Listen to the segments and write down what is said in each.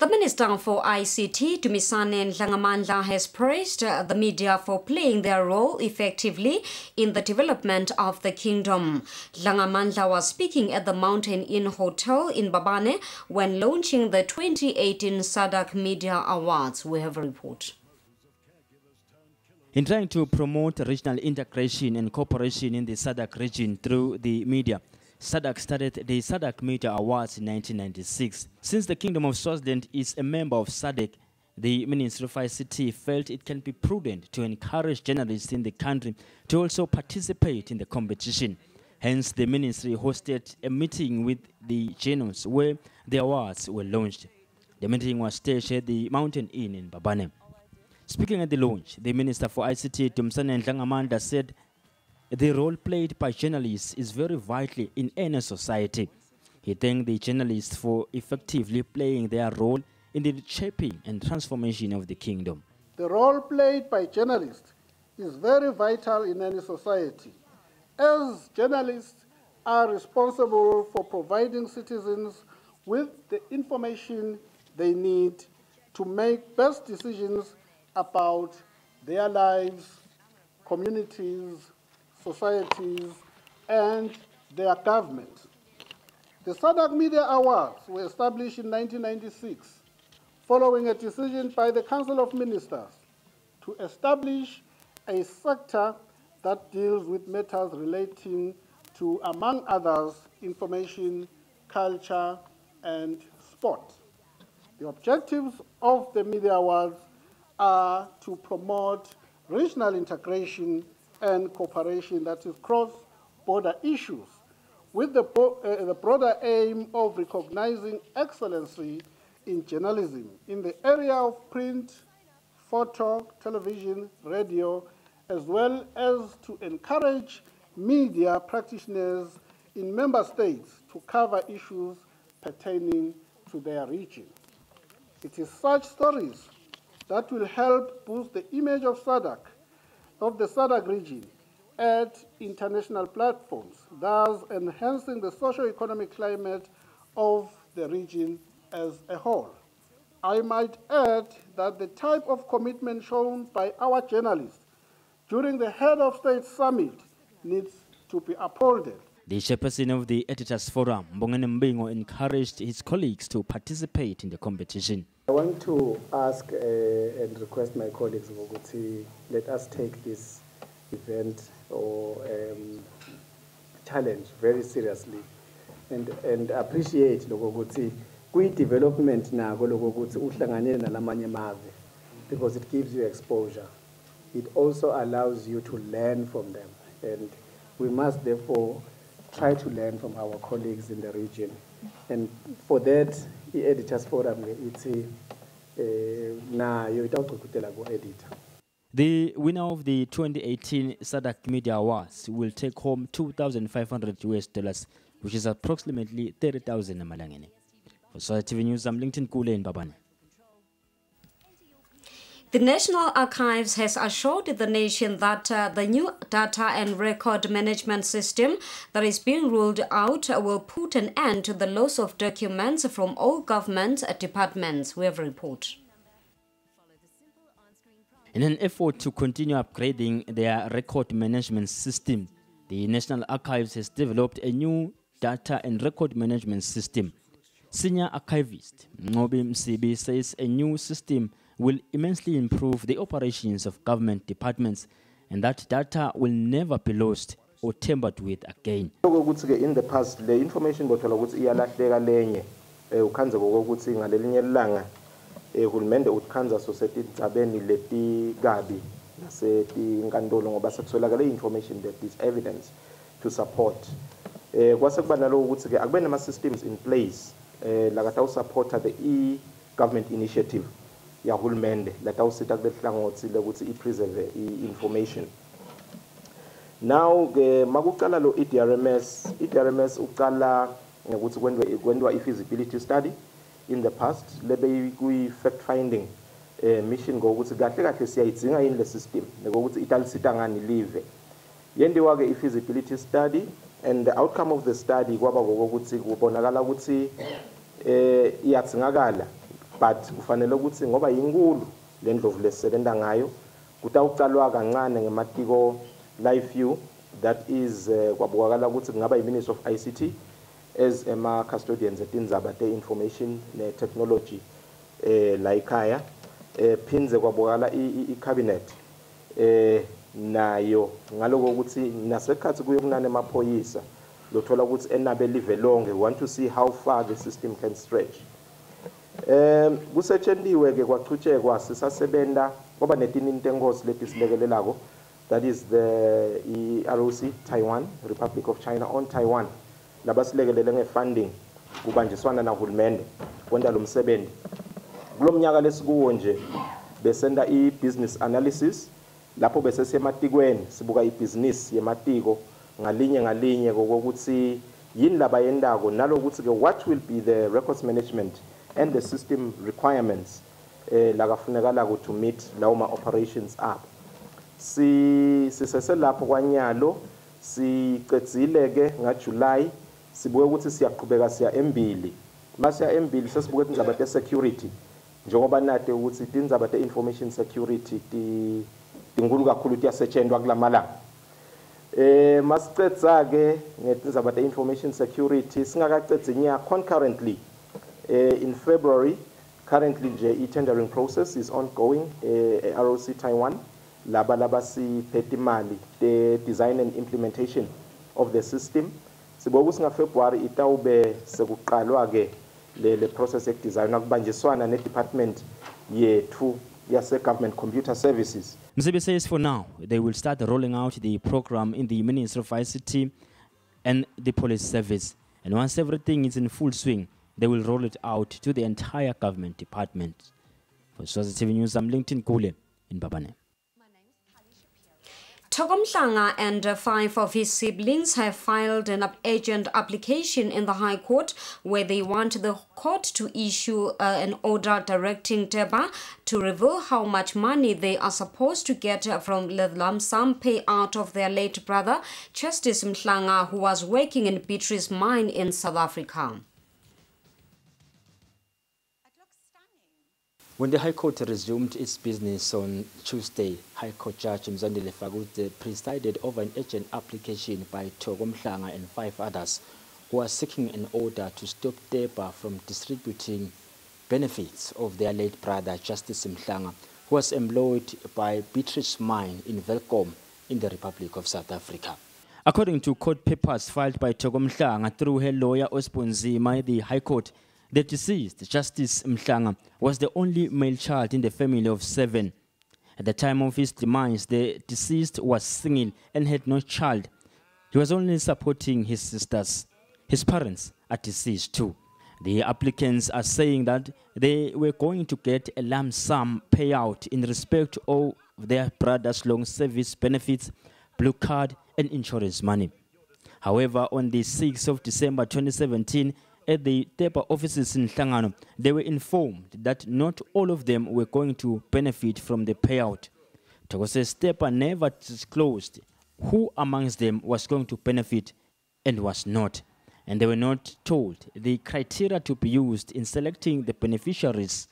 The Minister for ICT, Dumisani Dlangamandla, has praised the media for playing their role effectively in the development of the kingdom. Dlangamandla was speaking at the Mountain Inn Hotel in Babane when launching the 2018 SADC Media Awards. We have a report. In trying to promote regional integration and cooperation in the SADC region through the media, SADC started the SADC Media Awards in 1996. Since the Kingdom of Swaziland is a member of SADC, the Ministry of ICT felt it can be prudent to encourage journalists in the country to also participate in the competition. Hence, the ministry hosted a meeting with the journalists where the awards were launched. The meeting was staged at the Mountain Inn in Babane. Speaking at the launch, the Minister for ICT, Dumisani Dlangamandla, said the role played by journalists is very vital in any society. He thanked the journalists for effectively playing their role in the shaping and transformation of the kingdom. The role played by journalists is very vital in any society, as journalists are responsible for providing citizens with the information they need to make best decisions about their lives, communities, societies, and their government. The SADC Media Awards were established in 1996 following a decision by the Council of Ministers to establish a sector that deals with matters relating to, among others, information, culture, and sport. The objectives of the Media Awards are to promote regional integration and cooperation that is cross-border issues, with the broader aim of recognizing excellency in journalism in the area of print, photo, television, radio, as well as to encourage media practitioners in member states to cover issues pertaining to their region. It is such stories that will help boost the image of SADC, of the SADC region, at international platforms, thus enhancing the socio-economic climate of the region as a whole. I might add that the type of commitment shown by our journalists during the Head of State Summit needs to be applauded. The chairperson of the Editors Forum, Mbongene Mbingo, encouraged his colleagues to participate in the competition. I want to ask and request my colleagues, let us take this event or challenge very seriously and appreciate development because it gives you exposure. It also allows you to learn from them, and we must therefore try to learn from our colleagues in the region. And for that, the Editors Forum, the winner of the 2018 SADC Media Awards will take home $2,500, which is approximately 30,000 Malangene. For Swazi TV News, I'm LinkedIn Kule in Babane. The National Archives has assured the nation that the new data and record management system that is being rolled out will put an end to the loss of documents from all government departments. We have a report. In an effort to continue upgrading their record management system, the National Archives has developed a new data and record management system. Senior archivist Ngobi Msibi says a new system will immensely improve the operations of government departments and that data will never be lost or tampered with again. In the past, the information got uhulumende utkanza society zabeni leti gabi naseti nkantolo ngoba sekutholakala information that is evidence to support kwase kuba nalo ukuthi ke akube nama systems in place la kata supporta the government initiative ya hulumende la ta usita kule hlangothi lokuthi I preserve information. Now ke makuqala lo iDRMS uqala ngokuthi kwendwa feasibility study. In the past, lebe kui fact-finding mission ngokuthi kahle siyayidzinga in the system ngokuthi italisita ngani live. Yendiwa ke feasibility study, and the outcome of the study kwaba ngokuthi kubonakala ukuthi iyatsingakala but kufanele ukuthi ngoba yinkulu le ndlovu lesebenza ngayo kutawuqalwa kancane ngematiko live view, that is kwabukakala ukuthi kungaba yi-Ministry of ICT as ama-custodians etindzaba te-information ne-technology la ikhaya, phinze kwabukakala i-cabinet nayo ngaloko ukuthi nasekhathi kuyokunane emaphoyisa lothola ukuthi enabe live lonke, we want to see how far the system can stretch. Kusetshentiwe ke kwachutshekwa sisasebenza kwaba netininto enkosi leti silekelelako, that is the ROC Taiwan, Republic of China on Taiwan, labasilekelele nge-funding kubanjiswana nahulumende kwenda lo msebenzi. Kulo mnyaka lesikuwo nje besenda i-business analysis lapho bese sematikweni sibuka i-business yematiko ngalinye kokuthi yini labayendako nalokuthi ke what will be the records management and the system requirements lakafunekala to meet lawo ma-operations up. Sisese lapho kwanyalo sicedzile ke ngaJuly sibuke ukuthi siyaqhubeka siya embili. Masiya embili sesibuke indzaba te-security njengoba nate ukuthi indzaba te-information security tinkulu kakhulu tiyasetshenzwa kulamalanga. Masicedza ke ngetindzaba te-information security singakacedzi nya concurrently in February. Currently the tendering process is ongoing ROC Taiwan laba si petimali the design and implementation of the system. Sibuka singa February itawube sekuqalwa ke le process ek design akubanjiswana ne department yethu yase government computer services. Msebi says for now they will start rolling out the program in the Ministry of ICT and the police service, and once everything is in full swing they will roll it out to the entire government department. For Swazi TV News, I'm LinkedIn Kule in Babane. Tokomhlanga and 5 of his siblings have filed an urgent application in the High Court where they want the court to issue an order directing Teba to reveal how much money they are supposed to get from the lump sum payout of their late brother, Justice Mhlanga, who was working in Beatrice Mine in South Africa. When the High Court resumed its business on Tuesday, High Court Judge Mzandile Fagude presided over an urgent application by Tokomhlanga and 5 others who are seeking an order to stop Teba from distributing benefits of their late brother, Justice Mhlanga, who was employed by Beatrice Mine in Welkom in the Republic of South Africa. According to court papers filed by Tokomhlanga through her lawyer Osponzima, the High Court, the deceased, Justice Mhlanga, was the only male child in the family of 7. At the time of his demise, the deceased was single and had no child. He was only supporting his sisters. His parents are deceased too. The applicants are saying that they were going to get a lump sum payout in respect of their brother's long service benefits, blue card and insurance money. However, on the 6th of December 2017, at the Teba offices in Hlangano, they were informed that not all of them were going to benefit from the payout. Toko says Teba never disclosed who amongst them was going to benefit and was not, and they were not told the criteria to be used in selecting the beneficiaries.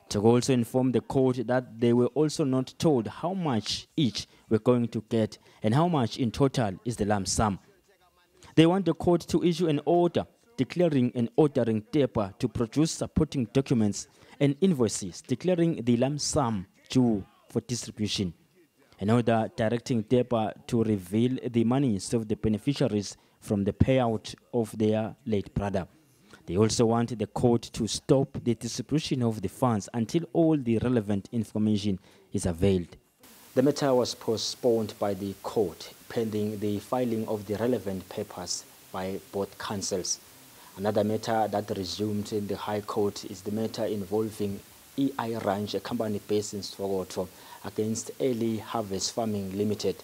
Toko also informed the court that they were also not told how much each were going to get and how much in total is the lump sum. They want the court to issue an order declaring and ordering Teba to produce supporting documents and invoices declaring the lump sum due for distribution. An order directing Teba to reveal the monies of the beneficiaries from the payout of their late brother. They also want the court to stop the distribution of the funds until all the relevant information is availed. The matter was postponed by the court pending the filing of the relevant papers by both counsels. Another matter that resumed in the High Court is the matter involving EI Ranch, a company based in Sokoto, against Early Harvest Farming Limited.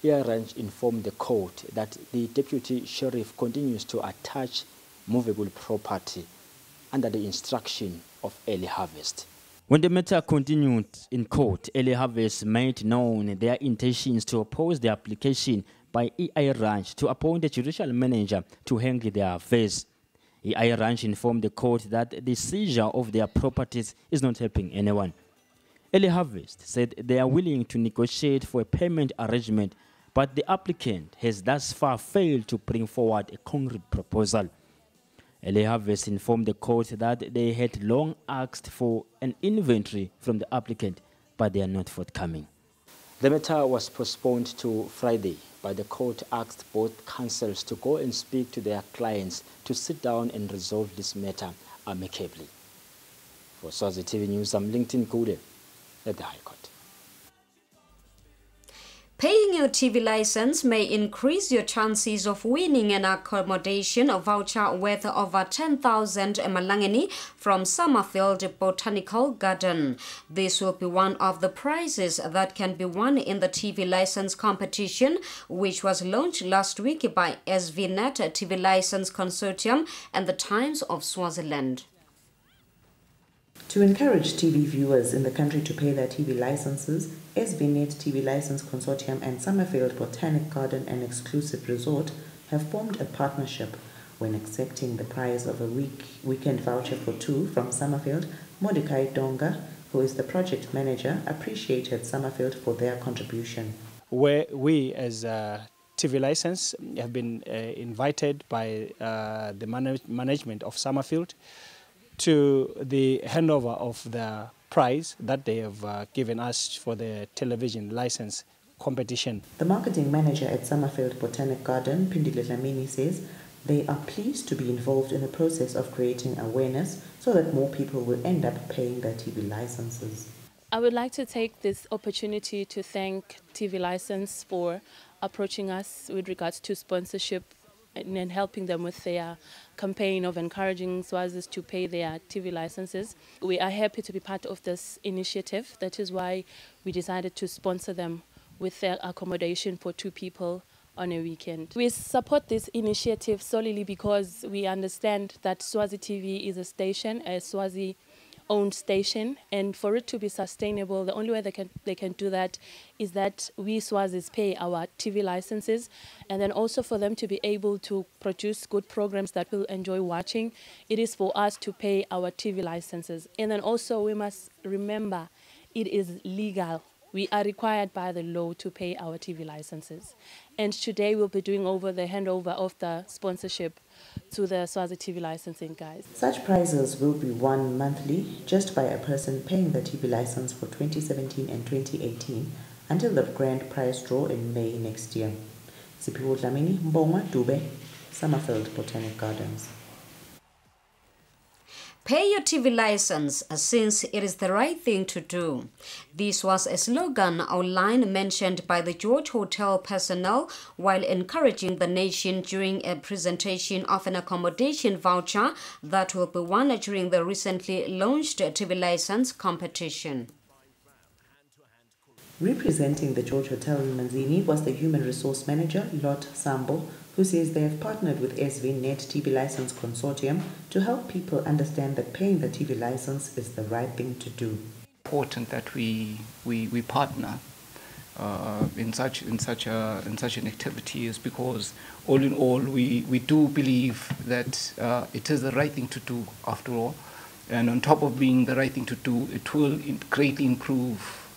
EI Ranch informed the court that the deputy sheriff continues to attach movable property under the instruction of Early Harvest. When the matter continued in court, Early Harvest made known their intentions to oppose the application by EI Ranch to appoint a judicial manager to handle their affairs. EI Ranch informed the court that the seizure of their properties is not helping anyone. Early Harvest said they are willing to negotiate for a payment arrangement, but the applicant has thus far failed to bring forward a concrete proposal. Early Harvest informed the court that they had long asked for an inventory from the applicant, but they are not forthcoming. The matter was postponed to Friday, but the court asked both counsels to go and speak to their clients to sit down and resolve this matter amicably. For Swazi TV News, I'm LinkedIn Kude at the High Court. Paying your TV license may increase your chances of winning an accommodation voucher worth over 10,000 Malangeni from Summerfield Botanical Garden. This will be one of the prizes that can be won in the TV license competition, which was launched last week by SVNet TV License Consortium and the Times of Swaziland. To encourage TV viewers in the country to pay their TV licenses, SVNet TV License Consortium and Summerfield Botanic Garden and Exclusive Resort have formed a partnership. When accepting the prize of a weekend voucher for two from Summerfield, Mordecai Donga, who is the project manager, appreciated Summerfield for their contribution. Where we as TV License have been invited by the management of Summerfield to the handover of the prize that they have given us for the television license competition. The marketing manager at Summerfield Botanic Garden, Pindile Dlamini, says they are pleased to be involved in the process of creating awareness so that more people will end up paying their TV licenses. I would like to take this opportunity to thank TV License for approaching us with regards to sponsorship and helping them with their campaign of encouraging Swazis to pay their TV licenses. We are happy to be part of this initiative. That is why we decided to sponsor them with their accommodation for two people on a weekend. We support this initiative solely because we understand that Swazi TV is a station, a Swazi owned station, and for it to be sustainable, the only way they can do that is that we Swazis pay our TV licenses, and then also for them to be able to produce good programs that we'll enjoy watching, it is for us to pay our TV licenses. And then also we must remember it is legal. We are required by the law to pay our TV licenses. And today we'll be doing over the handover of the sponsorship to the Swazi TV licensing guys. Such prizes will be won monthly just by a person paying the TV license for 2017 and 2018 until the grand prize draw in May next year. Sipiwo Dlamini, Mbonga Dube, Summerfield Botanic Gardens. Pay your TV license since it is the right thing to do. This was a slogan or line mentioned by the George Hotel personnel while encouraging the nation during a presentation of an accommodation voucher that will be won during the recently launched TV license competition. Representing the George Hotel in Manzini was the Human Resource Manager, Lot Sambo, who says they have partnered with SVNet TV License Consortium to help people understand that paying the TV license is the right thing to do. Important that we partner in such an activity is because all in all we do believe that it is the right thing to do after all, and on top of being the right thing to do, it will greatly improve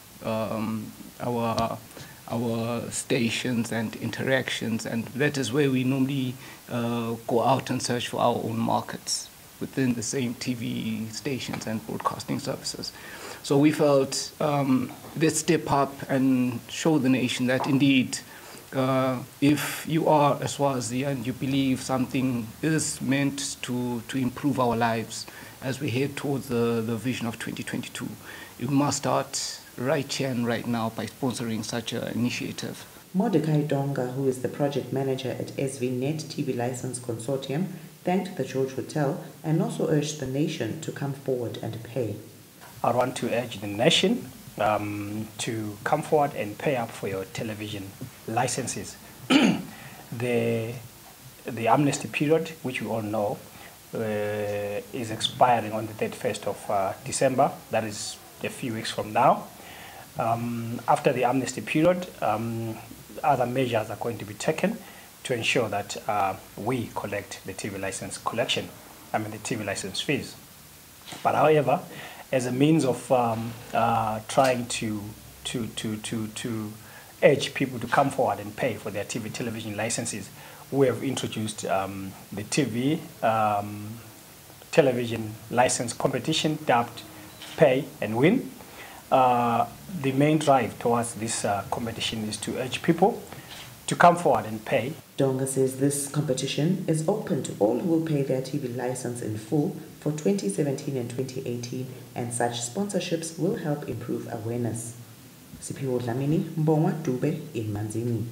our stations and interactions, and that is where we normally go out and search for our own markets within the same TV stations and broadcasting services. So we felt let's step up and show the nation that indeed if you are a Swazi and you believe something is meant to improve our lives as we head towards the vision of 2022, you must start right here and right now by sponsoring such an initiative. Mordecai Donga, who is the project manager at SVNet TV License Consortium, thanked the George Hotel and also urged the nation to come forward and pay. I want to urge the nation to come forward and pay up for your television licenses. The amnesty period, which we all know, is expiring on the 31st of December. That is a few weeks from now. After the amnesty period, other measures are going to be taken to ensure that we collect the TV license collection. the TV license fees. But however, as a means of trying to urge people to come forward and pay for their television licenses, we have introduced the television license competition dubbed Pay and Win. The main drive towards this competition is to urge people to come forward and pay. Donga says this competition is open to all who will pay their TV license in full for 2017 and 2018, and such sponsorships will help improve awareness. Siphiwo Dlamini, Mbongwa Dube in Manzini.